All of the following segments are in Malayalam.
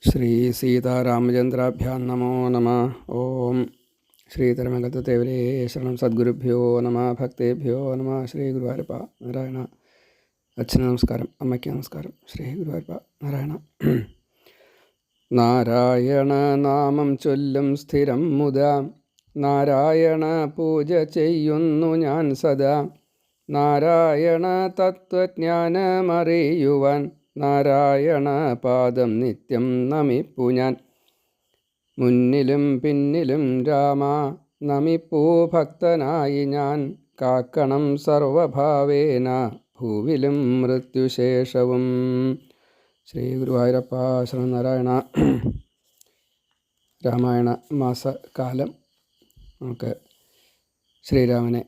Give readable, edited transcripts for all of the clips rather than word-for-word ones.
ശ്രീ സീതാരാമചന്ദ്രാഭ്യാം നമോ നമ. ഓം ശ്രീ തിരുമംഗലത്തെ ശരണം. സദ്ഗുരുഭ്യോ നമ. ഭക്തേഭ്യോ നമ. ശ്രീ ഗുരുവായൂരപ്പ നാരായണ. അച്ഛന് നമസ്കാരം, അമ്മയ്ക്ക് നമസ്കാരം. ശ്രീ ഗുരുവായൂരപ്പ നാരായണ. നാരായണ നാമം ചൊല്ലും സ്ഥിരം മുതാ, നാരായണ പൂജ ചെയ്യുന്നു ഞാൻ സദാ. നാരായണ തത്വജ്ഞാനമറിയുവാൻ, നാരായണ പാദം നിത്യം നമിപ്പു ഞാൻ. മുന്നിലും പിന്നിലും രാമ നമിപ്പൂ ഭക്തനായി ഞാൻ. കാക്കണം സർവഭാവേന ഭൂവിലും മൃത്യുശേഷവും. ശ്രീ ഗുരുവായൂരപ്പ ശരണം. നാരായണ. രാമായണ മാസകാലം നമുക്ക് ശ്രീരാമനെ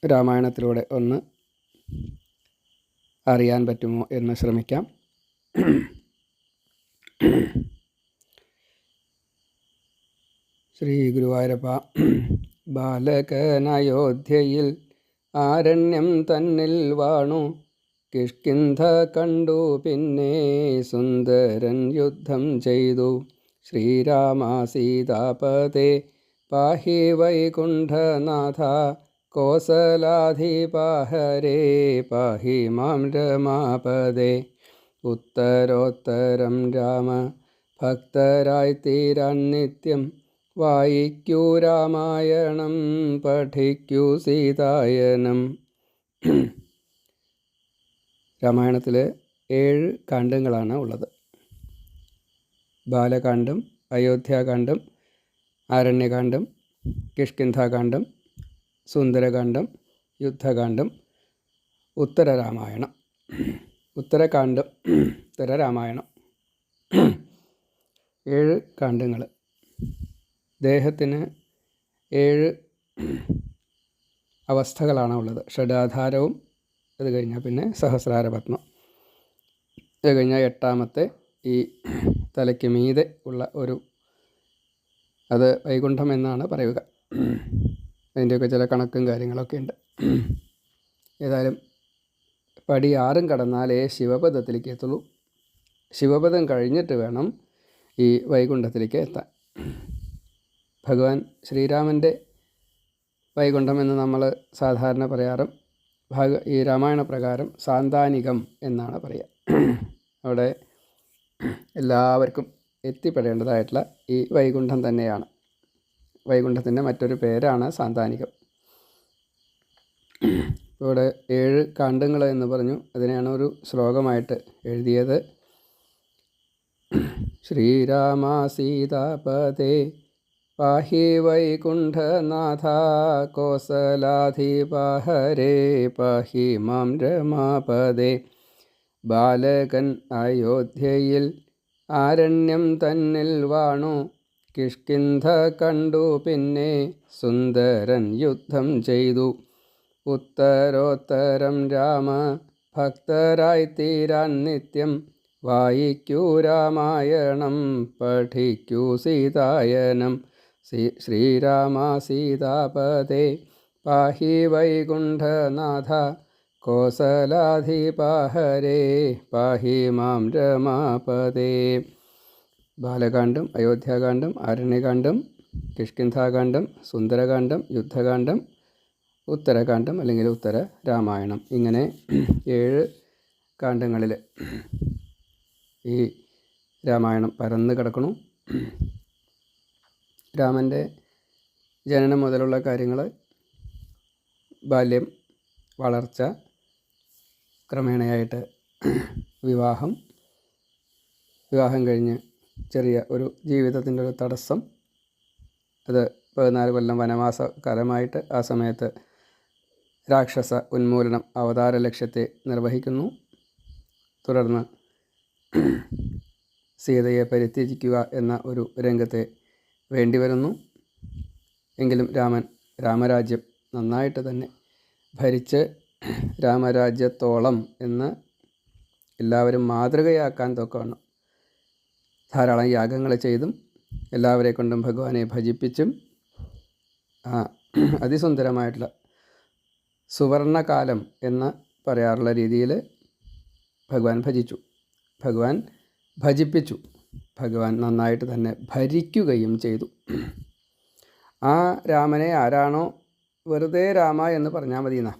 രാമായണത്തിലൂടെ ഒന്ന് അറിയാൻ പറ്റുമോ എന്ന് ശ്രമിക്കാം. ശ്രീ ഗുരുവായൂരപ്പ. ബാലകനയോധ്യയിൽ ആരണ്യം തന്നിൽ വാണു. കിഷ്കിന്ധ കണ്ടു പിന്നെ സുന്ദരൻ യുദ്ധം ചെയ്തു. ശ്രീരാമ സീതാപതേ പാഹി വൈകുണ്ഠനാഥ. കോസലാധിപാഹരേ പാഹി മാം രമാപദേ. ഉത്തരോത്തരം രാമ ഭക്തരായി തീരാൻ നിത്യം. വായിക്കൂ രാമായണം, പഠിക്കൂ സീതായനം. രാമായണത്തിൽ 7 കാണ്ഡങ്ങളാണ് ഉള്ളത്. ബാലകാന്ഡം, അയോധ്യാകാന്ഡം, ആരണ്യകാന്ഡം, കിഷ്കിന്ധാകാന്ഡം, സുന്ദരകാന്ഡം, യുദ്ധകാന്ഡം, ഉത്തരരാമായണം. ഉത്തരകാന്ഡം, ഉത്തരരാമായണം. 7 കാണ്ഡങ്ങൾ. ദേഹത്തിന് 7 അവസ്ഥകളാണ് ഉള്ളത്. ഷഡാധാരവും, അത് കഴിഞ്ഞാൽ പിന്നെ സഹസ്രാരപത്മം, അത് കഴിഞ്ഞാൽ 8ാമത്തെ ഈ തലയ്ക്ക് മീതെ ഉള്ള ഒരു, അത് വൈകുണ്ഠം എന്നാണ് പറയുക. അതിൻ്റെയൊക്കെ ചില കണക്കും കാര്യങ്ങളൊക്കെ ഉണ്ട്. ഏതായാലും പടി 6 കടന്നാലേ ശിവപദത്തിലേക്ക് എത്തുള്ളൂ. ശിവപദം കഴിഞ്ഞിട്ട് വേണം ഈ വൈകുണ്ഠത്തിലേക്ക് എത്താൻ. ഭഗവാൻ ശ്രീരാമൻ്റെ വൈകുണ്ഠം എന്ന് നമ്മൾ സാധാരണ പറയാറ് ഈ രാമായണ പ്രകാരം സാന്താനികം എന്നാണ് പറയുക. അവിടെ എല്ലാവർക്കും എത്തിപ്പെടേണ്ടതായിട്ടുള്ള ഈ വൈകുണ്ഠം തന്നെയാണ്. വൈകുണ്ഠത്തിൻ്റെ മറ്റൊരു പേരാണ് സാന്താനികം. ഇവിടെ 7 കാണ്ഡങ്ങൾ എന്ന് പറഞ്ഞു. അതിനെയാണ് ഒരു ശ്ലോകമായിട്ട് എഴുതിയത്. ശ്രീരാമ സീതാപതേ പാഹി വൈകുണ്ഠനാഥ. കോസലാധിപാഹരേ പാഹി മാം രമാപദേ. ബാലകൻ അയോധ്യയിൽ ആരണ്യം തന്നിൽ വാണു. കിഷ്കിന്ധ കണ്ടു പിന്നെ സുന്ദരൻ യുദ്ധം ചെയ്തു. ഉത്തരോത്തരം രാമ ഭക്തരായി തീരാൻ നിത്യം. വായിക്കൂ രാമായണം, പഠിക്കൂ സീതായനം. ശ്രീരാമ സീതാപതേ പാഹി വൈകുണ്ഠനാഥ. കോസലാധിപാഹരേ പാഹി മാം രമാപദേ. ബാലകാന്ഡം, അയോധ്യാകാന്ഡം, ആരണ്യകാന്ഡം, കിഷ്കിന്ധാകാന്ഡം, സുന്ദരകാന്ഡം, യുദ്ധകാന്ഡം, ഉത്തരകാന്ഡം അല്ലെങ്കിൽ ഉത്തര രാമായണം. ഇങ്ങനെ 7 കാണ്ഡങ്ങളിൽ ഈ രാമായണം പരന്ന് കിടക്കണു. രാമൻ്റെ ജനനം മുതലുള്ള കാര്യങ്ങൾ, ബാല്യം, വളർച്ച, ക്രമേണയായിട്ട് വിവാഹം കഴിഞ്ഞ് ചെറിയ ഒരു ജീവിതത്തിൻ്റെ ഒരു തടസ്സം, അത് 14 കൊല്ലം വനവാസ കാലമായിട്ട് ആ സമയത്ത് രാക്ഷസ ഉന്മൂലനം അവതാര ലക്ഷ്യത്തെ നിർവഹിക്കുന്നു. തുടർന്ന് സീതയെ പരിത്യജിക്കുക എന്ന ഒരു രംഗത്തെ വേണ്ടിവരുന്നു. എങ്കിലും രാമരാജ്യം നന്നായിട്ട് തന്നെ ഭരിച്ച് രാമരാജ്യത്തോളം എന്ന് എല്ലാവരും മാതൃകയാക്കാൻ തൊക്കണം ധാരാളം യാഗങ്ങൾ ചെയ്തും എല്ലാവരെ കൊണ്ടും ഭഗവാനെ ഭജിപ്പിച്ചും അതിസുന്ദരമായിട്ടുള്ള സുവർണകാലം എന്ന് പറയാറുള്ള രീതിയിൽ ഭഗവാൻ ഭജിച്ചു. ഭഗവാൻ ഭജിപ്പിച്ചു. ഭഗവാൻ നന്നായിട്ട് തന്നെ ഭരിക്കുകയും ചെയ്തു. ആ രാമനെ ആരാണോ വെറുതെ രാമ എന്ന് പറഞ്ഞാൽ മതി എന്നാ.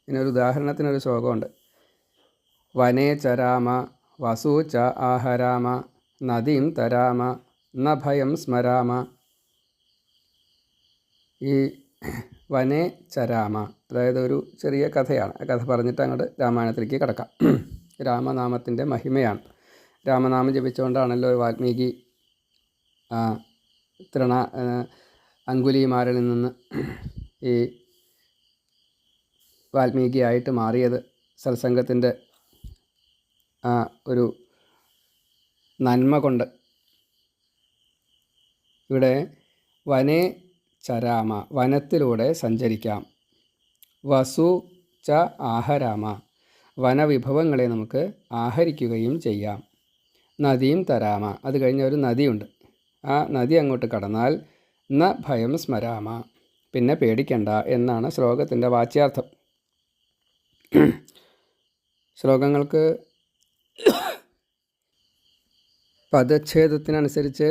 ഇതിനൊരു ഉദാഹരണത്തിനൊരു ശ്ലോകമുണ്ട്. വനേ ച രാമ വസൂ ച ആഹരാമ നദീം തരാമ ന ഭയം സ്മരാമ. ഈ വനേ ചരാമ അതായത് ഒരു ചെറിയ കഥയാണ്. ആ കഥ പറഞ്ഞിട്ട് അങ്ങോട്ട് രാമായണത്തിലേക്ക് കിടക്കാം. രാമനാമത്തിൻ്റെ മഹിമയാണ്. രാമനാമം ജപിച്ചുകൊണ്ടാണല്ലോ വാൽമീകി അങ്കുലിമാരിൽ നിന്ന് ഈ വാൽമീകിയായിട്ട് മാറിയത്. സത്സംഗത്തിൻ്റെ ഒരു നന്മ കൊണ്ട്. ഇവിടെ വനേ ചരാമ വനത്തിലൂടെ സഞ്ചരിക്കാം. വസു ച ആഹരാമ വനവിഭവങ്ങളെ നമുക്ക് ആഹരിക്കുകയും ചെയ്യാം. നദിയും തരാമ അത് കഴിഞ്ഞ ഒരു നദിയുണ്ട്. ആ നദി അങ്ങോട്ട് കടന്നാൽ ന ഭയം സ്മരാമ പിന്നെ പേടിക്കണ്ട എന്നാണ് ശ്ലോകത്തിൻ്റെ വാച്യാർത്ഥം. ശ്ലോകങ്ങൾക്ക് പദച്ഛേദത്തിനനുസരിച്ച്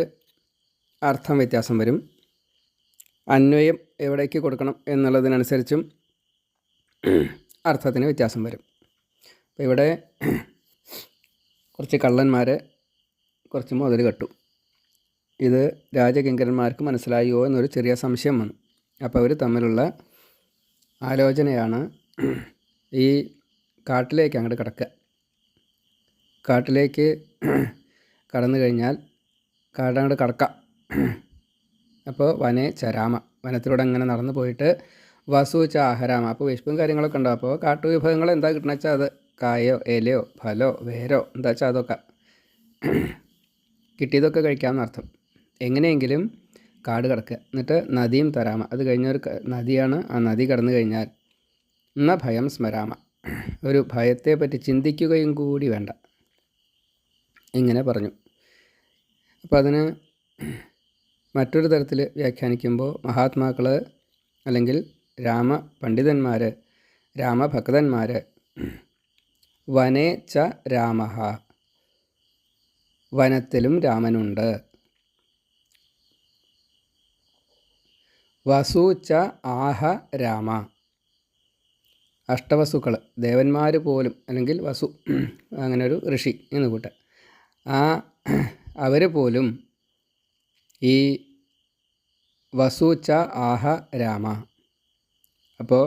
അർത്ഥം വ്യത്യാസം വരും. അന്വയം എവിടേക്ക് കൊടുക്കണം എന്നുള്ളതിനനുസരിച്ചും അർത്ഥത്തിന് വ്യത്യാസം വരും. അപ്പോൾ ഇവിടെ കുറച്ച് കള്ളന്മാർ കുറച്ച് മുതൽ കെട്ടു. ഇത് രാജകിങ്കരന്മാർക്ക് മനസ്സിലായോ എന്നൊരു ചെറിയ സംശയം വന്നു. അപ്പോൾ അവർ തമ്മിലുള്ള ആലോചനയാണ് ഈ കാട്ടിലേക്ക് അങ്ങോട്ട് കിടക്കുക. കാട്ടിലേക്ക് കടന്നു കഴിഞ്ഞാൽ കാടങ്ങോട്ട് കടക്കാം. അപ്പോൾ വനേ ചരാമ വനത്തിലൂടെ അങ്ങനെ നടന്നു പോയിട്ട് വസു ച ആഹരാമ അപ്പോൾ വിശപ്പും കാര്യങ്ങളൊക്കെ ഉണ്ടാവും. അപ്പോൾ കാട്ടുവിഭവങ്ങൾ എന്താ കിട്ടണമെന്ന് വെച്ചാൽ അത് കായോ ഇലയോ ഫലോ വേരോ എന്താ വെച്ചാൽ അതൊക്കെ കിട്ടിയതൊക്കെ കഴിക്കാമെന്നർത്ഥം. എങ്ങനെയെങ്കിലും കാട് കിടക്കുക. എന്നിട്ട് നദിയും തരാമ അത് കഴിഞ്ഞൊരു നദിയാണ്. ആ നദി കടന്നു കഴിഞ്ഞാൽ ന ഭയം സ്മരാമ ഒരു ഭയത്തെപ്പറ്റി ചിന്തിക്കുകയും കൂടി വേണ്ട. ഇങ്ങനെ പറഞ്ഞു. അപ്പോൾ അതിന് മറ്റൊരു തരത്തിൽ വ്യാഖ്യാനിക്കുമ്പോൾ മഹാത്മാക്കൾ അല്ലെങ്കിൽ രാമപണ്ഡിതന്മാർ രാമഭക്തന്മാർ വനേ ച രാമഃ വനത്തിലും രാമനുണ്ട്. വസു ച ആഹ രാമ അഷ്ടവസുക്കൾ ദേവന്മാർ പോലും അല്ലെങ്കിൽ വസു അങ്ങനെ ഒരു ഋഷി എന്ന് കൂട്ടെ അവർ പോലും ഈ വസു ച ആഹ രാമ അപ്പോൾ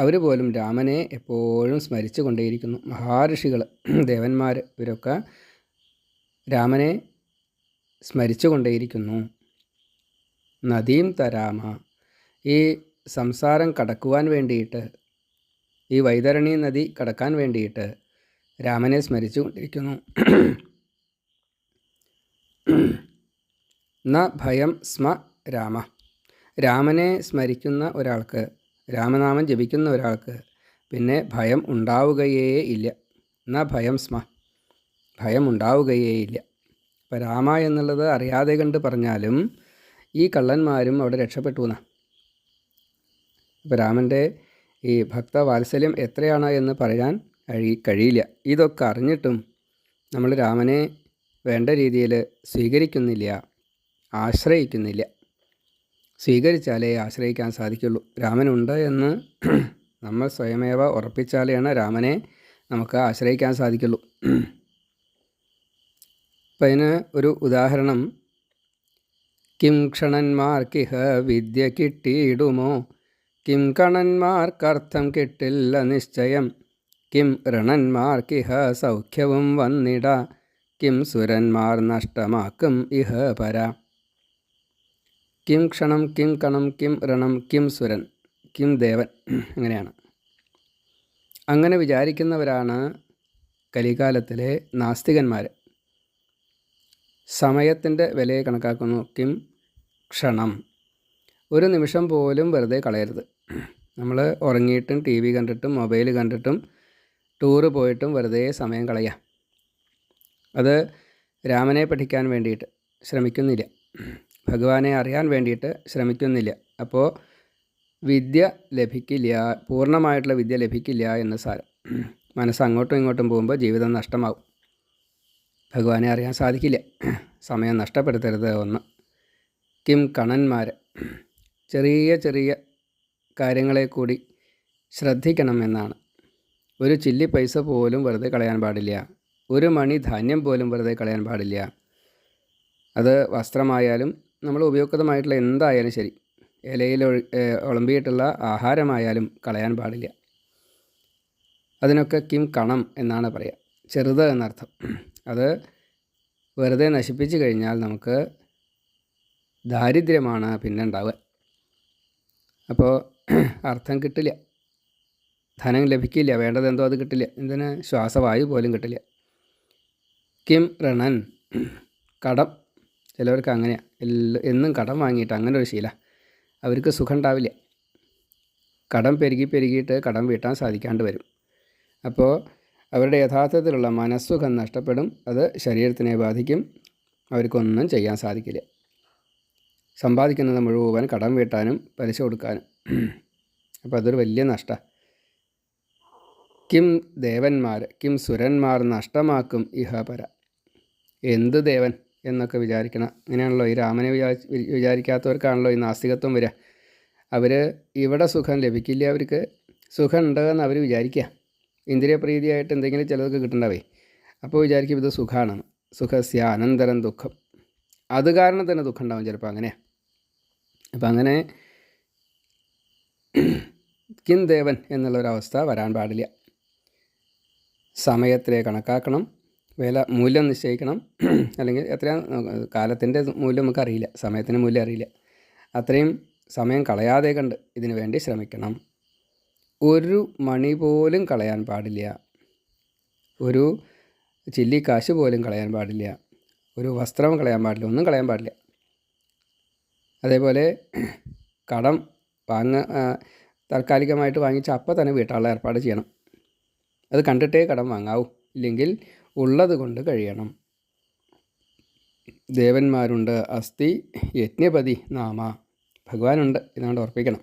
അവർ പോലും രാമനെ എപ്പോഴും സ്മരിച്ചു കൊണ്ടേയിരിക്കുന്നു. മഹാഋഷികൾ ദേവന്മാർ ഇവരൊക്കെ രാമനെ സ്മരിച്ചു കൊണ്ടേയിരിക്കുന്നു. നദീം തരാമ ഈ സംസാരം കടക്കുവാൻ വേണ്ടിയിട്ട് ഈ വൈതരണി നദി കടക്കാൻ വേണ്ടിയിട്ട് രാമനെ സ്മരിച്ചു കൊണ്ടിരിക്കുന്നു. ന ഭയം സ്മ രാമ രാമനെ സ്മരിക്കുന്ന ഒരാൾക്ക് രാമനാമം ജപിക്കുന്ന ഒരാൾക്ക് പിന്നെ ഭയം ഉണ്ടാവുകയേ ഇല്ല. ന ഭയം സ്മ ഭയം ഉണ്ടാവുകയേ ഇല്ല. അപ്പോൾ രാമ എന്നുള്ളത് അറിയാതെ കണ്ട് പറഞ്ഞാലും ഈ കള്ളന്മാരും അവിടെ രക്ഷപ്പെട്ടു എന്നാണ്. അപ്പോൾ രാമൻ്റെ ഈ ഭക്തവാത്സല്യം എത്രയാണ് എന്ന് പറയാൻ കഴിയില്ല. ഇതൊക്കെ അറിഞ്ഞിട്ടും നമ്മൾ രാമനെ വേണ്ട രീതിയിൽ സ്വീകരിക്കുന്നില്ല, ആശ്രയിക്കുന്നില്ല. സ്വീകരിച്ചാലേ ആശ്രയിക്കാൻ സാധിക്കുള്ളൂ. രാമനുണ്ട് എന്ന് നമ്മൾ സ്വയമേവ ഉറപ്പിച്ചാലാണ് രാമനെ നമുക്ക് ആശ്രയിക്കാൻ സാധിക്കുള്ളൂ. അപ്പം അതിന് ഒരു ഉദാഹരണം, കിം ക്ഷണന്മാർക്കിഹ വിദ്യ കിട്ടിയിടുമോ, കിം കണന്മാർക്കർത്ഥം കിട്ടില്ല നിശ്ചയം, കിം ഋണന്മാർക്കിഹ സൗഖ്യവും വന്നിട, കിം സുരന്മാർ നഷ്ടമാക്കും ഇഹ പര. കിം ക്ഷണം, കിം കണം, കിം ഋണം, കിം സുരൻ, കിം ദേവൻ, അങ്ങനെയാണ്. അങ്ങനെ വിചാരിക്കുന്നവരാണ് കലികാലത്തിലെ നാസ്തികന്മാർ. സമയത്തിൻ്റെ വിലയെ കണക്കാക്കുന്നു. കിം ക്ഷണം, ഒരു നിമിഷം പോലും വെറുതെ കളയരുത്. നമ്മൾ ഉറങ്ങിയിട്ടും ടി വി കണ്ടിട്ടും മൊബൈൽ കണ്ടിട്ടും ടൂറ് പോയിട്ടും വെറുതെ സമയം കളയാം. അത് രാമനെ പഠിക്കാൻ വേണ്ടിയിട്ട് ശ്രമിക്കുന്നില്ല, ഭഗവാനെ അറിയാൻ വേണ്ടിയിട്ട് ശ്രമിക്കുന്നില്ല. അപ്പോൾ വിദ്യ ലഭിക്കില്ല, പൂർണ്ണമായിട്ടുള്ള വിദ്യ ലഭിക്കില്ല എന്ന് സാരം. മനസ്സ് അങ്ങോട്ടും ഇങ്ങോട്ടും പോകുമ്പോൾ ജീവിതം നഷ്ടമാവും. ഭഗവാനെ അറിയാൻ സാധിക്കില്ല. സമയം നഷ്ടപ്പെടുത്തരുത്. ഒന്ന് കിം കണന്മാർ, ചെറിയ ചെറിയ കാര്യങ്ങളെ കൂടി ശ്രദ്ധിക്കണം എന്നാണ്. ഒരു ചില്ലി പൈസ പോലും വെറുതെ കളയാൻ പാടില്ല. ഒരു മണി ധാന്യം പോലും വെറുതെ കളയാൻ പാടില്ല. അത് വസ്ത്രമായാലും നമ്മൾ ഉപയോഗപ്രദമായിട്ടുള്ള എന്തായാലും ശരി, ഇലയിൽ വിളമ്പിയിട്ടുള്ള ആഹാരമായാലും കളയാൻ പാടില്ല. അതിനൊക്കെ കിം കണം എന്നാണ് പറയുക, ചെറുത് എന്നർത്ഥം. അത് വെറുതെ നശിപ്പിച്ച് കഴിഞ്ഞാൽ നമുക്ക് ദാരിദ്ര്യമാണ് പിന്നെ ഉണ്ടാവുക. അപ്പോൾ അർത്ഥം കിട്ടില്ല, ധനം ലഭിക്കില്ല, വേണ്ടതെന്തോ അത് കിട്ടില്ല. എന്തിന്? ശ്വാസവായു പോലും കിട്ടില്ല. കിം ഋണൻ, കടം. ചിലവർക്ക് അങ്ങനെയാണ്, എന്നും കടം വാങ്ങിയിട്ട് അങ്ങനെ ഒരു ശീല, അവർക്ക് സുഖം ഉണ്ടാവില്ല. കടം പെരുകിയിട്ട് കടം വീട്ടാൻ സാധിക്കാണ്ട് വരും. അപ്പോൾ അവരുടെ യഥാർത്ഥത്തിലുള്ള മനസ്സുഖം നഷ്ടപ്പെടും. അത് ശരീരത്തിനെ ബാധിക്കും. അവർക്കൊന്നും ചെയ്യാൻ സാധിക്കില്ല. സമ്പാദിക്കുന്നത് മുഴുവൻ കടം വീട്ടാനും പലിശ കൊടുക്കാനും. അപ്പോൾ അതൊരു വലിയ നഷ്ടമാണ്. കിം ദേവന്മാർ, കിം സുരന്മാർ നഷ്ടമാക്കും ഇഹപര. എന്ത് ദേവൻ എന്നൊക്കെ വിചാരിക്കണം. അങ്ങനെയാണല്ലോ ഈ രാമനെ വിചാരിക്കാത്തവർക്കാണല്ലോ ഈ നാസ്തികത്വം വരിക. അവർ ഇവിടെ സുഖം ലഭിക്കില്ല, അവർക്ക് സുഖം ഉണ്ടെന്ന് അവർ വിചാരിക്കുക. ഇന്ദ്രിയപ്രീതിയായിട്ട് എന്തെങ്കിലും ചിലതൊക്കെ കിട്ടണ്ടാവേ, അപ്പോൾ വിചാരിക്കും ഇത് സുഖമാണെന്ന്. സുഖസ്യ അനന്തരം ദുഃഖം, അത് കാരണം തന്നെ ദുഃഖം ഉണ്ടാവും ചിലപ്പോൾ. അങ്ങനെയാണ്. അപ്പം അങ്ങനെ കിം ദേവൻ എന്നുള്ളൊരവസ്ഥ വരാൻ പാടില്ല. സമയത്തിലെ കണക്കാക്കണം, മൂല്യം നിശ്ചയിക്കണം. അല്ലെങ്കിൽ എത്രയാണ് കാലത്തിൻ്റെ മൂല്യം നമുക്കറിയില്ല, സമയത്തിൻ്റെ മൂല്യം അറിയില്ല. അത്രയും സമയം കളയാതെ കണ്ട് ഇതിനു വേണ്ടി ശ്രമിക്കണം. ഒരു മണി പോലും കളയാൻ പാടില്ല. ഒരു ചില്ലി കാശ് പോലും കളയാൻ പാടില്ല. ഒരു വസ്ത്രം കളയാൻ പാടില്ല. ഒന്നും കളയാൻ പാടില്ല. അതേപോലെ കടം താൽക്കാലികമായിട്ട് വാങ്ങിച്ച അപ്പം തന്നെ വീട്ടാനുള്ള ഏർപ്പാട് ചെയ്യണം. അത് കണ്ടിട്ടേ കടം വാങ്ങാവൂ, ഇല്ലെങ്കിൽ ഉള്ളത് കൊണ്ട് കഴിയണം. ദേവന്മാരുണ്ട്, അസ്ഥി യജ്ഞപതി നാമ, ഭഗവാനുണ്ട്, ഇതുകൊണ്ട് ഓർപ്പിക്കണം.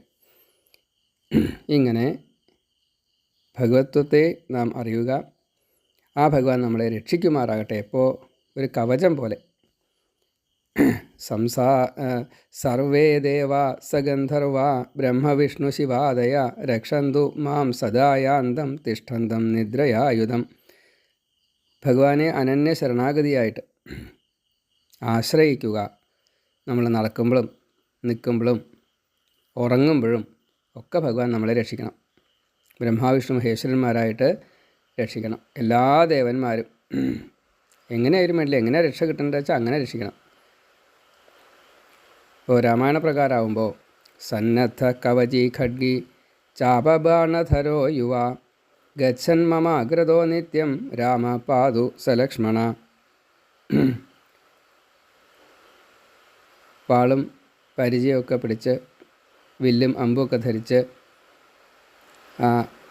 ഇങ്ങനെ ഭഗവത്വത്തെ നാം അറിയുക. ആ ഭഗവാൻ നമ്മളെ രക്ഷിക്കുമാറാകട്ടെ. ഇപ്പോൾ ഒരു കവചം പോലെ സർവേ ദേവ സഗന്ധർവ ബ്രഹ്മവിഷ്ണു ശിവാദയ രക്ഷന്തു മാം സദായാന്തം തിഷ്ഠന്തം നിദ്രയായുധം. ഭഗവാനെ അനന്യ ശരണാഗതിയായിട്ട് ആശ്രയിക്കുക. നമ്മൾ നടക്കുമ്പോഴും നിൽക്കുമ്പോഴും ഉറങ്ങുമ്പോഴും ഒക്കെ ഭഗവാൻ നമ്മളെ രക്ഷിക്കണം. ബ്രഹ്മാവിഷ്ണു മഹേശ്വരന്മാരായിട്ട് രക്ഷിക്കണം. എല്ലാ ദേവന്മാരും എങ്ങനെയായാലും വേണ്ടില്ല, എങ്ങനെ രക്ഷ കിട്ടേണ്ടത് വെച്ചാൽ അങ്ങനെ രക്ഷിക്കണം. ഇപ്പോൾ രാമായണ പ്രകാരമാകുമ്പോൾ സന്നദ്ധ കവചി ഖഡ്ഗി ചാപബാണധരോ യുവ ഗച്ഛൻ മമ അഗ്രതോ നിത്യം രാമ പാതു സലക്ഷ്മണ. വാളും പരിചയമൊക്കെ പിടിച്ച് വില്ലും അമ്പുമൊക്കെ ധരിച്ച്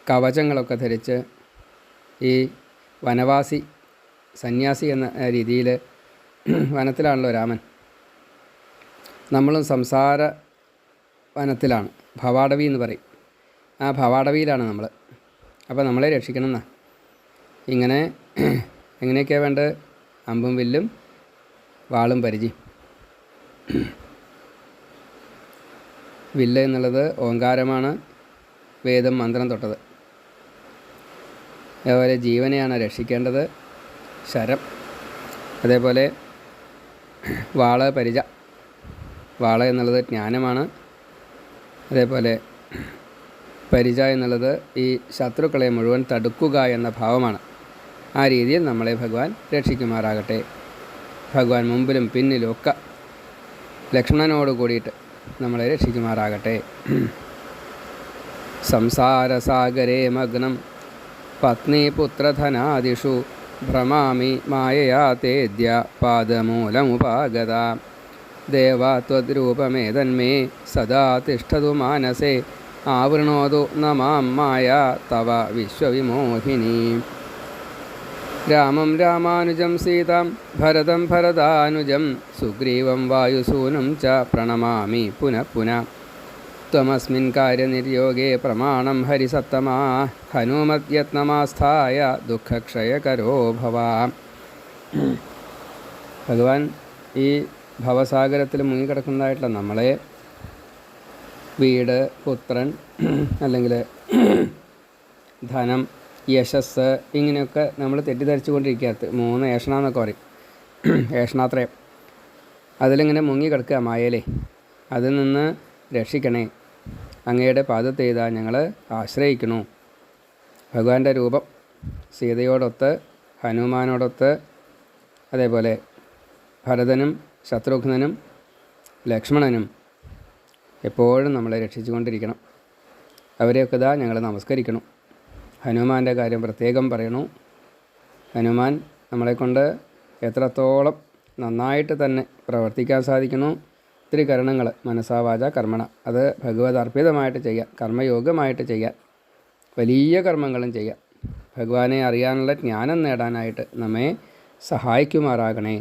കവചങ്ങളൊക്കെ ധരിച്ച് ഈ വനവാസി സന്യാസി എന്ന രീതിയിൽ വനത്തിലാണല്ലോ രാമൻ. നമ്മളും സംസാര വനത്തിലാണ്, ഭവാടവി എന്ന് പറയും. ആ ഭവാടവിയിലാണ് നമ്മൾ. അപ്പോൾ നമ്മളെ രക്ഷിക്കണം എന്നാ. ഇങ്ങനെ എങ്ങനെയൊക്കെയാണ് വേണ്ടത്? അമ്പും വില്ലും വാളും പരിചയം. വില്ല് എന്നുള്ളത് ഓങ്കാരമാണ്, വേദം മന്ത്രം തൊട്ടത്. അതുപോലെ ജീവനെയാണ് രക്ഷിക്കേണ്ടത്, ശരം. അതേപോലെ വാള് പരിച, വാള് എന്നുള്ളത് ജ്ഞാനമാണ്. അതേപോലെ പരിച എന്നുള്ളത് ഈ ശത്രുക്കളെ മുഴുവൻ തടുക്കുക എന്ന ഭാവമാണ്. ആ രീതിയിൽ നമ്മളെ ഭഗവാൻ രക്ഷിക്കുമാറാകട്ടെ. ഭഗവാൻ മുമ്പിലും പിന്നിലും ഒക്കെ ലക്ഷ്മണനോട് കൂടിയിട്ട് നമ്മളെ രക്ഷിക്കുമാറാകട്ടെ. സംസാരസാഗരേ മഗ്നം പത്നീപുത്രധനാദിഷു ഭ്രമാമി മായയാ തേദ്യ പാദമൂലമുപാഗത. ദേവ ത്വദ്രൂപമേതന്മേ സദാ തിഷ്ഠതു മാനസേ ആവൃണോതു ന മാം മായ തവ വിശ്വവിമോഹിനി. രാമം രാമാനുജം സീതാം ഭരതം ഭരതാനുജം സുഗ്രീവം വായുസൂനും ച പ്രണമാമി പുനഃ പുനഃ. ത്വമസ്മിൻ കാര്യനിര്യോഗേ പ്രമാണം ഹരിസത്തമാ ഹനുമദ്യത്നമാസ്ഥായ ദുഃഖക്ഷയകരോ ഭവ. ഭഗവാൻ ഈ ഭവസാഗരത്തിൽ മുങ്ങിക്കിടക്കുന്നതായിട്ടുള്ള നമ്മളെ വീട്, പുത്രൻ, അല്ലെങ്കിൽ ധനം, യശസ്, ഇങ്ങനെയൊക്കെ നമ്മൾ തെറ്റിദ്ധരിച്ചു കൊണ്ടിരിക്കുക. 3 ഏഷണ എന്നൊക്കെ പറയും, ഏഷണാത്രയം. അതിലിങ്ങനെ മുങ്ങിക്കിടക്കുക മായയിലെ. അതിൽ നിന്ന് രക്ഷിക്കണേ, അങ്ങയുടെ പാദത്തെയ്താ ഞങ്ങൾ ആശ്രയിക്കണു. ഭഗവാന്റെ രൂപം സീതയോടൊത്ത്, ഹനുമാനോടൊത്ത്, അതേപോലെ ഭരതനും ശത്രുഘ്നനും ലക്ഷ്മണനും എപ്പോഴും നമ്മളെ രക്ഷിച്ചുകൊണ്ടിരിക്കണം. അവരെയൊക്കെ ഇതാ ഞങ്ങൾ നമസ്കരിക്കണം. ഹനുമാൻ്റെ കാര്യം പ്രത്യേകം പറയണു. ഹനുമാൻ നമ്മളെക്കൊണ്ട് എത്രത്തോളം നന്നായിട്ട് തന്നെ പ്രവർത്തിക്കാൻ സാധിക്കണു. ഒത്തിരി കരണങ്ങൾ മനസാവാച കർമ്മണ, അത് ഭഗവത് അർപ്പിതമായിട്ട് ചെയ്യാൻ, കർമ്മയോഗ്യമായിട്ട് ചെയ്യാൻ, വലിയ കർമ്മങ്ങളും ചെയ്യാൻ, ഭഗവാനെ അറിയാനുള്ള ജ്ഞാനം നേടാനായിട്ട് നമ്മെ സഹായിക്കുമാറാകണേ.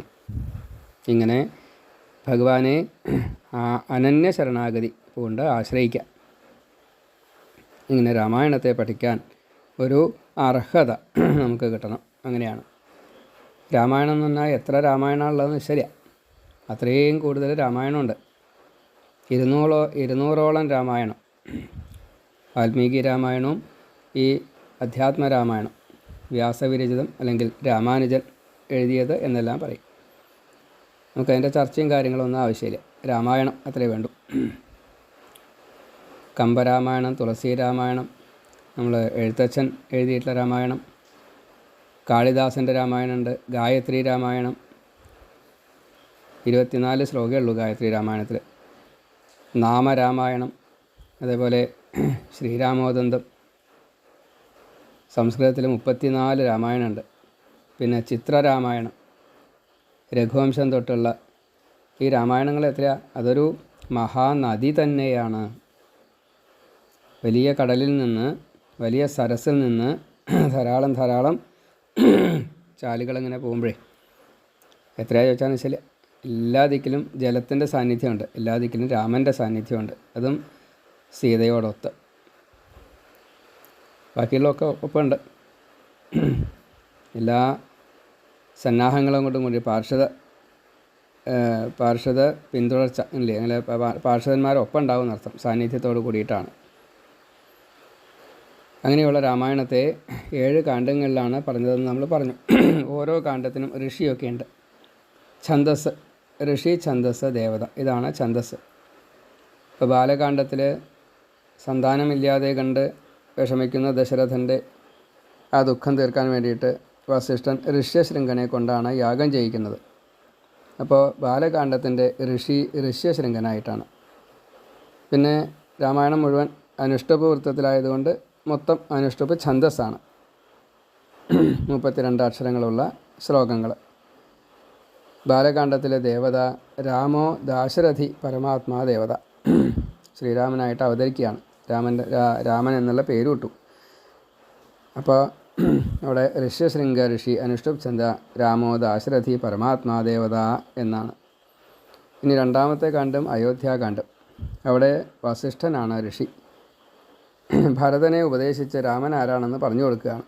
ഇങ്ങനെ ഭഗവാനെ അനന്യ ശരണാഗതി കൊണ്ട് ആശ്രയിക്കാം. ഇങ്ങനെ രാമായണത്തെ പഠിക്കാൻ ഒരു അർഹത നമുക്ക് കിട്ടണം. അങ്ങനെയാണ് രാമായണം എന്ന് പറഞ്ഞാൽ എത്ര രാമായണമുള്ളതെന്ന് ശരിയാണ്, അത്രയും കൂടുതൽ രാമായണമുണ്ട്. 200ഓളം രാമായണം, വാൽമീകി രാമായണവും ഈ അധ്യാത്മരാമായണം, വ്യാസവിരചിതം അല്ലെങ്കിൽ രാമാനുജൻ എഴുതിയത് എന്നെല്ലാം പറയും. നമുക്കതിൻ്റെ ചർച്ചയും കാര്യങ്ങളൊന്നും ആവശ്യമില്ല. രാമായണം അത്രേ വേണ്ടു. കമ്പരാമായണം, തുളസി രാമായണം, നമ്മൾ എഴുത്തച്ഛൻ എഴുതിയിട്ടുള്ള രാമായണം, കാളിദാസൻ്റെ രാമായണമുണ്ട്, ഗായത്രി രാമായണം. 24 ശ്ലോകമേ ഉള്ളൂ ഗായത്രി രാമായണത്തിൽ. നാമരാമായണം, അതേപോലെ ശ്രീരാമോദന്തം, സംസ്കൃതത്തിൽ 34 രാമായണമുണ്ട്. പിന്നെ ചിത്രരാമായണം, രഘുവംശം തൊട്ടുള്ള ഈ രാമായണങ്ങൾ എത്രയാ? അതൊരു മഹാനദി തന്നെയാണ്. വലിയ കടലിൽ നിന്ന്, വലിയ സരസിൽ നിന്ന് ധാരാളം ചാലുകളിങ്ങനെ പോകുമ്പോഴേ എത്രയാ ചോദിച്ചാൽ ശരി, എല്ലാ ദിക്കിലും ജലത്തിൻ്റെ സാന്നിധ്യമുണ്ട്, എല്ലാ ദിക്കിലും രാമൻ്റെ സാന്നിധ്യമുണ്ട്. അതും സീതയോടൊത്ത്. ബാക്കിയുള്ളതൊക്കെ ഒപ്പമുണ്ട്. എല്ലാ സന്നാഹങ്ങളും കൊണ്ടും കൂടി പാർഷദ പിന്തുടർച്ച ഇല്ലേ, അങ്ങനെ പാർഷദന്മാരൊപ്പം ഉണ്ടാവും എന്നർത്ഥം, സാന്നിധ്യത്തോട് കൂടിയിട്ടാണ്. അങ്ങനെയുള്ള രാമായണത്തെ 7 കാണ്ഡങ്ങളിലാണ് പറഞ്ഞതെന്ന് നമ്മൾ പറഞ്ഞു. ഓരോ കാണ്ഡത്തിനും ഋഷിയൊക്കെ ഉണ്ട്. ഛന്ദസ്, ഋഷി, ഛന്ദസ്, ദേവത, ഇതാണ് ഛന്ദസ്. ഇപ്പോൾ ബാലകാണ്ഡത്തിൽ സന്താനമില്ലാതെ കണ്ട് വിഷമിക്കുന്ന ദശരഥൻ്റെ ആ ദുഃഖം തീർക്കാൻ വേണ്ടിയിട്ട് വസിഷ്ഠൻ ഋഷ്യശൃംഖനെ കൊണ്ടാണ് യാഗം ചെയ്യിക്കുന്നത്. അപ്പോൾ ബാലകാണ്ഡത്തിൻ്റെ ഋഷി ഋഷ്യശൃംഖനായിട്ടാണ്. പിന്നെ രാമായണം മുഴുവൻ അനുഷ്ഠുപ് വൃത്തത്തിലായതുകൊണ്ട് മൊത്തം അനുഷ്ഠുപ് ഛന്ദസ്സാണ്. 32 അക്ഷരങ്ങളുള്ള ശ്ലോകങ്ങൾ. ബാലകാണ്ഡത്തിലെ ദേവത രാമോ ദാശരഥി പരമാത്മാ ദേവത, ശ്രീരാമനായിട്ട് അവതരിക്കുകയാണ്. രാമൻ എന്നുള്ള പേര് കിട്ടും. അപ്പോൾ അവിടെ ഋഷ്യശൃംഗ ഋഷി, അനുഷ്ഠുപ് ഛന്ദ, രാമോ ദാശരഥി പരമാത്മാ ദേവത എന്നാണ്. ഇനി രണ്ടാമത്തെ കാണ്ഡം അയോധ്യാകാണ്ഡം. അവിടെ വസിഷ്ഠനാണ് ഋഷി. ഭരതനെ ഉപദേശിച്ച് രാമൻ ആരാണെന്ന് പറഞ്ഞു കൊടുക്കുകയാണ്.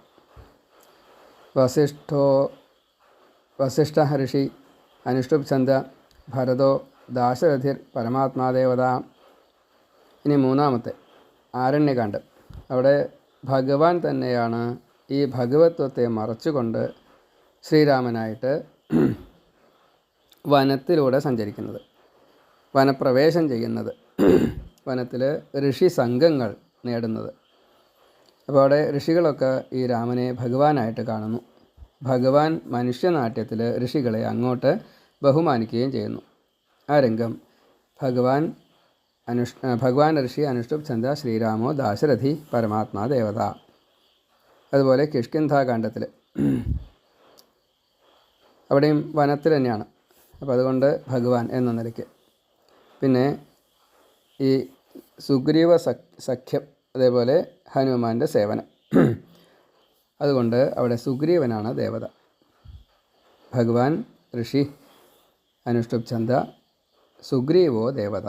വസിഷ്ഠ ഋഷി, അനുഷ്ഠുപ് ഛന്ദ, ഭരതോ ദാശരഥിർ പരമാത്മാദേവത. ഇനി മൂന്നാമത്തെ ആരണ്യകാണ്ഡം. അവിടെ ഭഗവാൻ തന്നെയാണ് ഈ ഭഗവത്വത്തെ മറച്ചുകൊണ്ട് ശ്രീരാമനായിട്ട് വനത്തിലൂടെ സഞ്ചരിക്കുന്നത്, വനപ്രവേശം ചെയ്യുന്നത്, വനത്തിൽ ഋഷി സംഘങ്ങൾ നേടുന്നത്. അപ്പോൾ അവിടെ ഋഷികളൊക്കെ ഈ രാമനെ ഭഗവാനായിട്ട് കാണുന്നു. ഭഗവാൻ മനുഷ്യനാട്യത്തിൽ ഋഷികളെ അങ്ങോട്ട് ബഹുമാനിക്കുകയും ചെയ്യുന്നു. ആ രംഗം ഭഗവാൻ ഋഷി അനുഷ്ഠുപ് ഛന്ദ ശ്രീരാമോ ദാശരഥി പരമാത്മാ ദേവത. അതുപോലെ കിഷ്കിന്ധാകാണ്ഡത്തിൽ അവിടെയും വനത്തിൽ തന്നെയാണ്. അപ്പോൾ അതുകൊണ്ട് ഭഗവാൻ എന്ന നിലയ്ക്ക്. പിന്നെ ഈ സുഗ്രീവ സഖ്യം, അതേപോലെ ഹനുമാൻ്റെ സേവനം, അതുകൊണ്ട് അവിടെ സുഗ്രീവനാണ് ദേവത. ഭഗവാൻ ഋഷി അനുഷ്ഠുപ് ഛന്ദ, സുഗ്രീവോ ദേവത.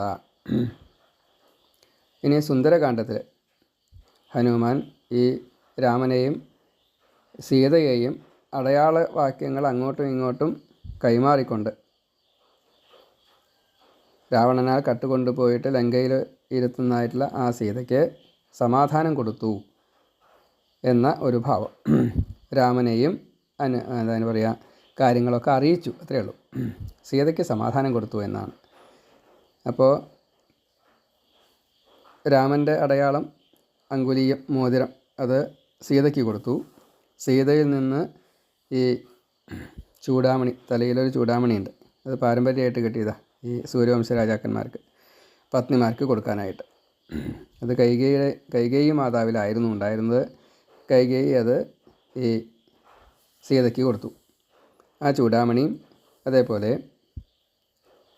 ഇനി സുന്ദരകാണ്ഡത്തിൽ ഹനുമാൻ ഈ രാമനെയും സീതയെയും അടയാള വാക്യങ്ങൾ അങ്ങോട്ടും ഇങ്ങോട്ടും കൈമാറിക്കൊണ്ട് രാവണനാൽ കട്ടുകൊണ്ടുപോയിട്ട് ലങ്കയിൽ ഇരുത്തുന്നതായിട്ടുള്ള ആ സീതയ്ക്ക് സമാധാനം കൊടുത്തു എന്ന ഒരു ഭാവം. രാമനെയും എന്താണ് പറയുക, കാര്യങ്ങളൊക്കെ അറിയിച്ചു, അത്രയേ ഉള്ളൂ. സീതയ്ക്ക് സമാധാനം കൊടുത്തു എന്നാണ്. അപ്പോൾ രാമൻ്റെ അടയാളം അങ്കുലീയം, മോതിരം, അത് സീതയ്ക്ക് കൊടുത്തു. സീതയിൽ നിന്ന് ഈ ചൂടാമണി, തലയിലൊരു ചൂടാമണിയുണ്ട്, അത് പാരമ്പര്യമായിട്ട് കിട്ടിയതാണ് ഈ സൂര്യവംശ രാജാക്കന്മാർക്ക്, പത്നിമാർക്ക് കൊടുക്കാനായിട്ട്. അത് കൈകേയി മാതാവിലായിരുന്നു ഉണ്ടായിരുന്നത്. കൈകേയി അത് ഈ സീതയ്ക്ക് കൊടുത്തു. ആ ചൂടാമണിയും അതേപോലെ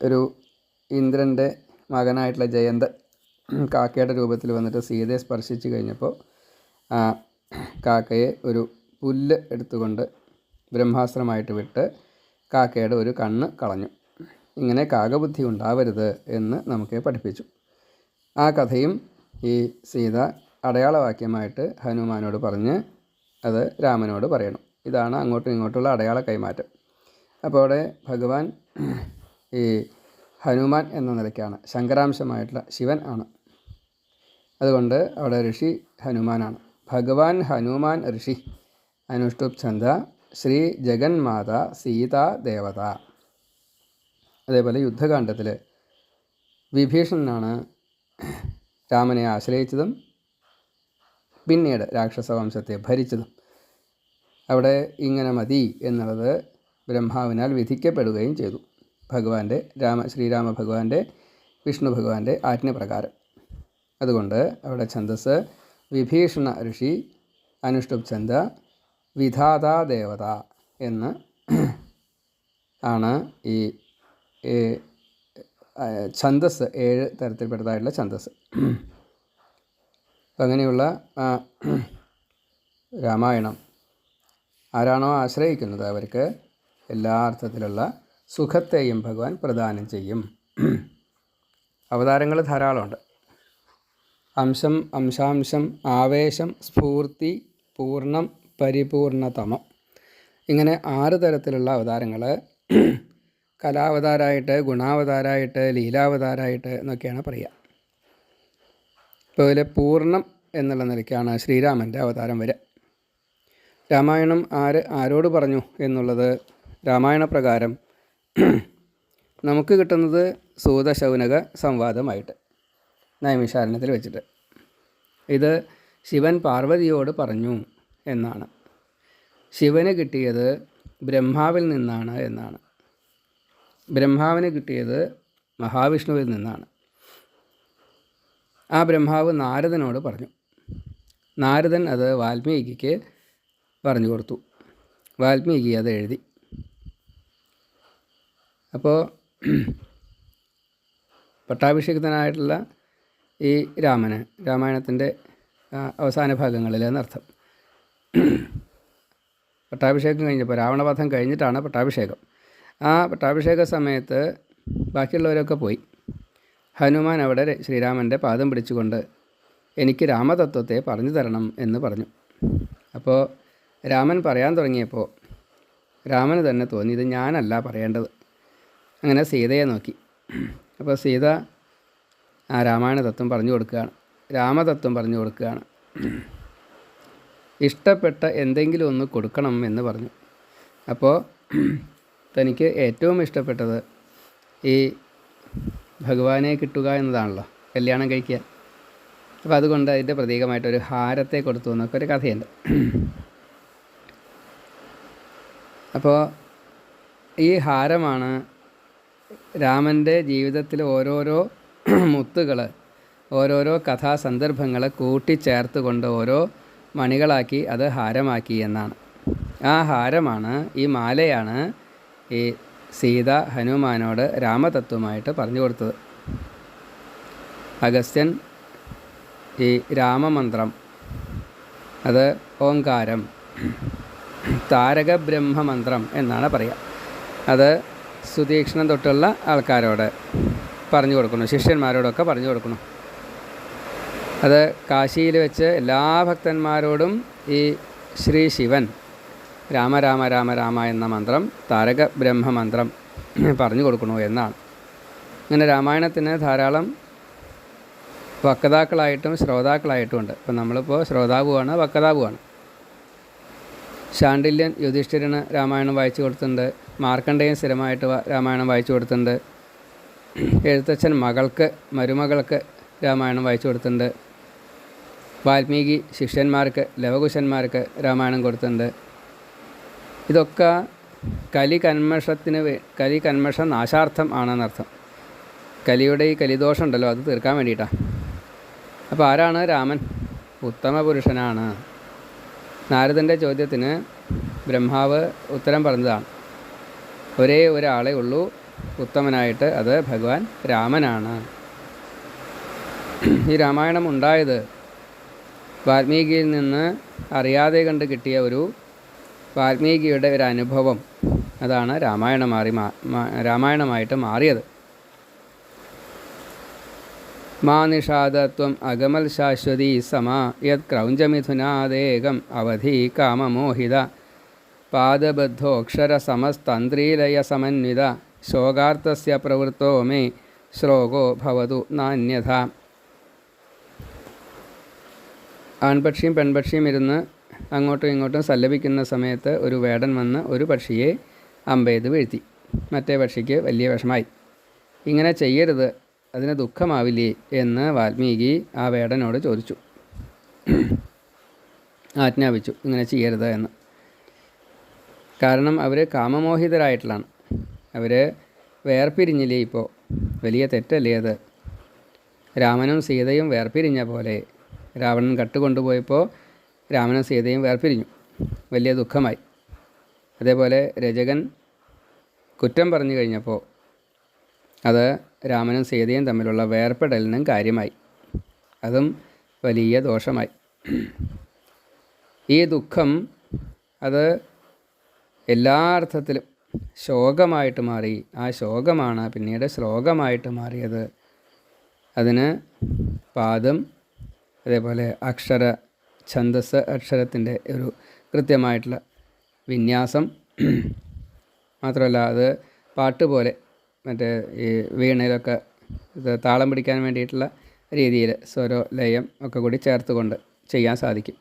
ഒരു ഇന്ദ്രൻ്റെ മകനായിട്ടുള്ള ജയന്തൻ കാക്കയുടെ രൂപത്തിൽ വന്നിട്ട് സീതയെ സ്പർശിച്ച് കഴിഞ്ഞപ്പോൾ ആ കാക്കയെ ഒരു പുല്ല് എടുത്തുകൊണ്ട് ബ്രഹ്മാസ്ത്രമായിട്ട് വിട്ട് കാക്കയുടെ ഒരു കണ്ണ് കളഞ്ഞു. ഇങ്ങനെ കാകബുദ്ധി ഉണ്ടാവരുത് എന്ന് നമുക്ക് പഠിപ്പിച്ചു. ആ കഥയും ഈ സീത അടയാളവാക്യമായിട്ട് ഹനുമാനോട് പറഞ്ഞ് അത് രാമനോട് പറയണം. ഇതാണ് അങ്ങോട്ടും ഇങ്ങോട്ടുള്ള അടയാള കൈമാറ്റം. അപ്പോൾ അവിടെ ഭഗവാൻ ഈ ഹനുമാൻ എന്ന നിലയ്ക്കാണ്, ശങ്കരാംശമായിട്ടുള്ള ശിവൻ ആണ്. അതുകൊണ്ട് അവിടെ ഋഷി ഹനുമാനാണ്. ഭഗവാൻ ഹനുമാൻ ഋഷി അനുഷ്ടുപ് ഛന്ദ ശ്രീ ജഗന്മാത സീതാ ദേവത. അതേപോലെ യുദ്ധകാണ്ഡത്തിൽ വിഭീഷണനാണ് രാമനെ ആശ്രയിച്ചതും പിന്നീട് രാക്ഷസവംശത്തെ ഭരിച്ചതും. അവിടെ ഇങ്ങനെ മതി എന്നുള്ളത് ബ്രഹ്മാവിനാൽ വിധിക്കപ്പെടുകയും ചെയ്തു, ഭഗവാന്റെ ശ്രീരാമ ഭഗവാന്റെ വിഷ്ണു ഭഗവാന്റെ ആജ്ഞപ്രകാരം. അതുകൊണ്ട് അവിടെ ഛന്ദസ് വിഭീഷണ ഋഷി അനുഷ്ടുപ് ഛന്ദ വിധാതാ ദേവത എന്ന് ആണ് ഈ ഛന്ദസ്, 7 തരത്തിൽപ്പെട്ടതായിട്ടുള്ള ഛന്ദസ്. അപ്പം അങ്ങനെയുള്ള രാമായണം ആരാണോ ആശ്രയിക്കുന്നത് അവർക്ക് എല്ലാ അർത്ഥത്തിലുള്ള സുഖത്തെയും ഭഗവാൻ പ്രദാനം ചെയ്യും. അവതാരങ്ങൾ ധാരാളമുണ്ട്. അംശം, അംശാംശം, ആവേശം, സ്ഫൂർത്തി, പൂർണ്ണം, പരിപൂർണതമം, ഇങ്ങനെ 6 തരത്തിലുള്ള അവതാരങ്ങൾ കലാവതാരമായിട്ട്, ഗുണാവതാരമായിട്ട്, ലീലാവതാരമായിട്ട് എന്നൊക്കെയാണ് പറയുക. ഇപ്പോൾ ഇതിൽ പൂർണ്ണം എന്നുള്ള നിലയ്ക്കാണ് ശ്രീരാമൻ്റെ അവതാരം വരിക. രാമായണം ആരോട് പറഞ്ഞു എന്നുള്ളത് രാമായണ പ്രകാരം നമുക്ക് കിട്ടുന്നത് സൂതശൗനക സംവാദമായിട്ട് നൈമിഷാരണ്യത്തിൽ വെച്ചിട്ട്. ഇത് ശിവൻ പാർവതിയോട് പറഞ്ഞു എന്നാണ്. ശിവന് കിട്ടിയത് ബ്രഹ്മാവിൽ നിന്നാണ് എന്നാണ്. ബ്രഹ്മാവിന് കിട്ടിയത് മഹാവിഷ്ണുവിൽ നിന്നാണ്. ആ ബ്രഹ്മാവ് നാരദനോട് പറഞ്ഞു. നാരദൻ അത് വാൽമീകിക്ക് പറഞ്ഞു കൊടുത്തു. വാൽമീകി അത് എഴുതി. അപ്പോൾ പട്ടാഭിഷിക്തനായിട്ടുള്ള ഈ രാമന് രാമായണത്തിൻ്റെ അവസാന ഭാഗങ്ങളിൽ എന്നർത്ഥം. പട്ടാഭിഷേകം കഴിഞ്ഞപ്പോൾ, രാവണവധം കഴിഞ്ഞിട്ടാണ് പട്ടാഭിഷേകം. ആ പട്ടാഭിഷേക സമയത്ത് ബാക്കിയുള്ളവരൊക്കെ പോയി. ഹനുമാൻ അവിടെ ശ്രീരാമൻ്റെ പാദം പിടിച്ചുകൊണ്ട് എനിക്ക് രാമതത്വത്തെ പറഞ്ഞു തരണം എന്ന് പറഞ്ഞു. അപ്പോൾ രാമൻ പറയാൻ തുടങ്ങിയപ്പോൾ രാമന് തന്നെ തോന്നി ഇത് ഞാനല്ല പറയേണ്ടത്. അങ്ങനെ സീതയെ നോക്കി. അപ്പോൾ സീത ആ രാമായണ തത്വം പറഞ്ഞു കൊടുക്കുകയാണ്, രാമതത്വം പറഞ്ഞു കൊടുക്കുകയാണ്. ഇഷ്ടപ്പെട്ട എന്തെങ്കിലും ഒന്ന് കൊടുക്കണം എന്ന് പറഞ്ഞു. അപ്പോൾ തനിക്ക് ഏറ്റവും ഇഷ്ടപ്പെട്ടത് ഈ ഭഗവാനെ കിട്ടുക എന്നതാണല്ലോ, കല്യാണം കഴിക്കുക. അപ്പോൾ അതുകൊണ്ട് അതിൻ്റെ പ്രതീകമായിട്ടൊരു ഹാരത്തെ കൊടുത്തു എന്നൊക്കെ ഒരു കഥയുണ്ട്. അപ്പോൾ ഈ ഹാരമാണ് രാമൻ്റെ ജീവിതത്തിൽ ഓരോരോ മുത്തുകൾ, ഓരോരോ കഥാസന്ദർഭങ്ങൾ കൂട്ടിച്ചേർത്തുകൊണ്ട് ഓരോ മണികളാക്കി അത് ഹാരമാക്കി എന്നാണ്. ആ ഹാരമാണ്, ഈ മാലയാണ് ഈ സീത ഹനുമാനോട് രാമതത്വമായിട്ട് പറഞ്ഞു കൊടുത്തത്. അഗസ്ത്യൻ ഈ രാമമന്ത്രം, അത് ഓങ്കാരം, താരകബ്രഹ്മമന്ത്രം എന്നാണ് പറയുക. അത് സുതീക്ഷ്ണം തൊട്ടുള്ള ആൾക്കാരോട് പറഞ്ഞു കൊടുക്കണം, ശിഷ്യന്മാരോടൊക്കെ പറഞ്ഞു കൊടുക്കണം. അത് കാശിയിൽ വെച്ച് എല്ലാ ഭക്തന്മാരോടും ഈ ശ്രീ ശിവൻ രാമ രാമ രാമ രാമ എന്ന മന്ത്രം താരക ബ്രഹ്മ മന്ത്രം പറഞ്ഞു കൊടുക്കണു എന്നാണ്. ഇങ്ങനെ രാമായണത്തിന് ധാരാളം വക്താക്കളായിട്ടും ശ്രോതാക്കളായിട്ടുമുണ്ട്. ഇപ്പം നമ്മളിപ്പോൾ ശ്രോതാവുമാണ്, വക്താവുമാണ്. ശാണ്ഡില്യൻ യുധിഷ്ഠിരന് രാമായണം വായിച്ചു കൊടുത്തിട്ടുണ്ട്. മാർക്കണ്ഡേയൻ സ്ഥിരമായിട്ട് രാമായണം വായിച്ചു കൊടുത്തിട്ടുണ്ട്. എഴുത്തച്ഛൻ മരുമകൾക്ക് രാമായണം വായിച്ചു കൊടുത്തിട്ടുണ്ട്. വാൽമീകി ശിഷ്യന്മാർക്ക്, ലവകുശന്മാർക്ക് രാമായണം കൊടുത്തിട്ടുണ്ട്. ഇതൊക്കെ കലികന്മഷ നാശാർത്ഥം ആണെന്നർത്ഥം. കലിയുടെ ഈ കലിദോഷം ഉണ്ടല്ലോ, അത് തീർക്കാൻ വേണ്ടിയിട്ടാണ്. അപ്പോൾ ആരാണ് രാമൻ? ഉത്തമ പുരുഷനാണ്. നാരദൻ്റെ ചോദ്യത്തിന് ബ്രഹ്മാവ് ഉത്തരം പറഞ്ഞതാണ്. ഒരേ ഒരാളെ ഉള്ളൂ ഉത്തമനായിട്ട്, അത് ഭഗവാൻ രാമനാണ്. ഈ രാമായണം ഉണ്ടായത് വാൽമീകിയിൽ നിന്ന് അറിയാതെ കണ്ട് കിട്ടിയ വാൽമീകിയുടെ ഒരു അനുഭവം, അതാണ് രാമായണമായിട്ട് മാറിയത്. മാ നിഷാദത്വം അഗമൽ ശാശ്വതി സമാ യത് ക്രൗഞ്ചമിഥുനാദേകം അവധി കാമമോഹിത പാദബദ്ധോക്ഷര സമസ്തന്ത്രീലയ സമന്വിത ശോകാർത്തസ്യ പ്രവൃത്തോ മേ ശ്ലോകോ ഭവതു നാന്യഥ. ആൺപക്ഷിയും പെൺപക്ഷിയും ഇരുന്ന് അങ്ങോട്ടും ഇങ്ങോട്ടും സല്ലപിക്കുന്ന സമയത്ത് ഒരു വേടൻ വന്ന് ഒരു പക്ഷിയെ അമ്പെയ്ത് വീഴ്ത്തി. മറ്റേ പക്ഷിക്ക് വലിയ വിഷമായി. ഇങ്ങനെ ചെയ്യരുത്, അതിന് ദുഃഖമാവില്ലേ എന്ന് വാൽമീകി ആ വേടനോട് ചോദിച്ചു, ആജ്ഞാപിച്ചു ഇങ്ങനെ ചെയ്യരുത് എന്ന്. കാരണം അവർ കാമമോഹിതരായിട്ടുള്ളതാണ്. അവർ വേർപിരിഞ്ഞില്ലേ ഇപ്പോൾ? വലിയ തെറ്റല്ലേ അത്? രാമനും സീതയും വേർപിരിഞ്ഞ പോലെ രാവണൻ കട്ടുകൊണ്ടുപോയപ്പോൾ രാമനും സീതയും വേർപിരിഞ്ഞു, വലിയ ദുഃഖമായി. അതേപോലെ രജകൻ കുറ്റം പറഞ്ഞു കഴിഞ്ഞപ്പോൾ അത് രാമനും സീതയും തമ്മിലുള്ള വേർപെടലിനും കാര്യമായി, അതും വലിയ ദോഷമായി. ഈ ദുഃഖം അത് എല്ലാ അർത്ഥത്തിലും ശോകമായിട്ട് മാറി. ആ ശോകമാണ് പിന്നീട് ശ്ലോകമായിട്ട് മാറിയത്. അതിന് പാദം, അതേപോലെ ഛന്ദസ്, അക്ഷരത്തിൻ്റെ ഒരു കൃത്യമായിട്ടുള്ള വിന്യാസം, മാത്രമല്ല അത് പാട്ടുപോലെ മറ്റേ ഈ വീണയിലൊക്കെ ഇത് താളം പിടിക്കാൻ വേണ്ടിയിട്ടുള്ള രീതിയിൽ സ്വരോ ലയം ഒക്കെ കൂടി ചേർത്തുകൊണ്ട് ചെയ്യാൻ സാധിക്കും.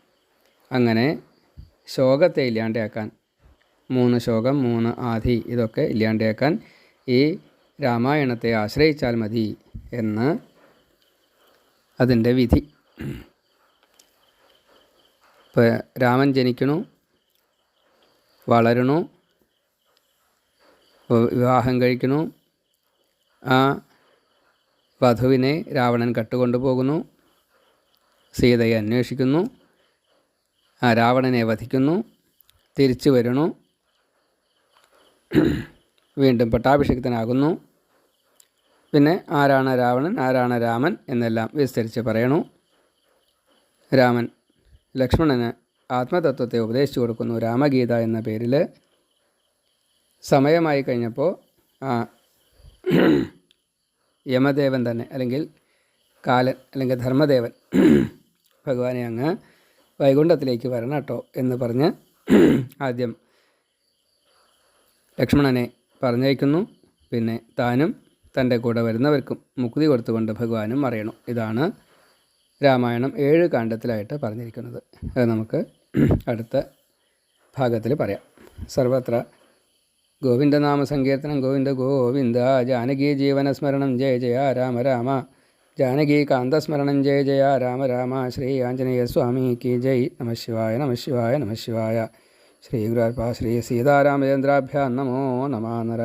അങ്ങനെ ശോകത്തെ ഇല്ലാണ്ടാക്കാൻ, 3 ശോകം 3 ആധി ഇതൊക്കെ ഇല്ലാണ്ടാക്കാൻ ഈ രാമായണത്തെ ആശ്രയിച്ചാൽ മതി എന്ന് അതിൻ്റെ വിധി. ഇപ്പോൾ രാമൻ ജനിക്കണു, വളരണു, വിവാഹം കഴിക്കണു, ആ വധുവിനെ രാവണൻ കട്ടുകൊണ്ടു പോകുന്നു, സീതയെ അന്വേഷിക്കുന്നു, ആ രാവണനെ വധിക്കുന്നു, തിരിച്ചു വരണു, വീണ്ടും പട്ടാഭിഷിക്തനാകുന്നു. പിന്നെ ആരാണ് രാവണൻ, ആരാണ് രാമൻ എന്നെല്ലാം വിസ്തരിച്ച് പറയണു. രാമൻ ലക്ഷ്മണന് ആത്മതത്വത്തെ ഉപദേശിച്ചു കൊടുക്കുന്നു രാമഗീത എന്ന പേരിൽ. സമയമായി കഴിഞ്ഞപ്പോൾ ആ യമദേവൻ തന്നെ, അല്ലെങ്കിൽ കാലൻ, അല്ലെങ്കിൽ ധർമ്മദേവൻ ഭഗവാനെ അങ്ങ് വൈകുണ്ഠത്തിലേക്ക് വരണം കേട്ടോ എന്ന് പറഞ്ഞ് ആദ്യം ലക്ഷ്മണനെ പറഞ്ഞയക്കുന്നു. പിന്നെ താനും തൻ്റെ കൂടെ വരുന്നവർക്കും മുക്തി കൊടുത്തുകൊണ്ട് ഭഗവാനും അറിയണം. ഇതാണ് രാമായണം 7 കാണ്ഡത്തിലായിട്ട് പറഞ്ഞിരിക്കുന്നത്. അത് നമുക്ക് അടുത്ത ഭാഗത്തിൽ പറയാം. സർവത്ര ഗോവിന്ദനാമ സങ്കീർത്തനം. ഗോവിന്ദ ഗോവിന്ദ. ജാനകീ ജീവനസ്മരണം ജയ ജയ രാമ രാമ. ജാനകീ കാന്തസ്മരണം ജയ ജയ രാമ രാമ. ശ്രീ ആഞ്ജനേയ സ്വാമി കി ജയ്. നമഃ ശിവായ നമഃ ശിവായ നമഃ ശിവായ. ശ്രീ ഗുരുവായൂരപ്പ ശ്രീ സീതാരാമചന്ദ്രാഭ്യാം നമോ നമഃ.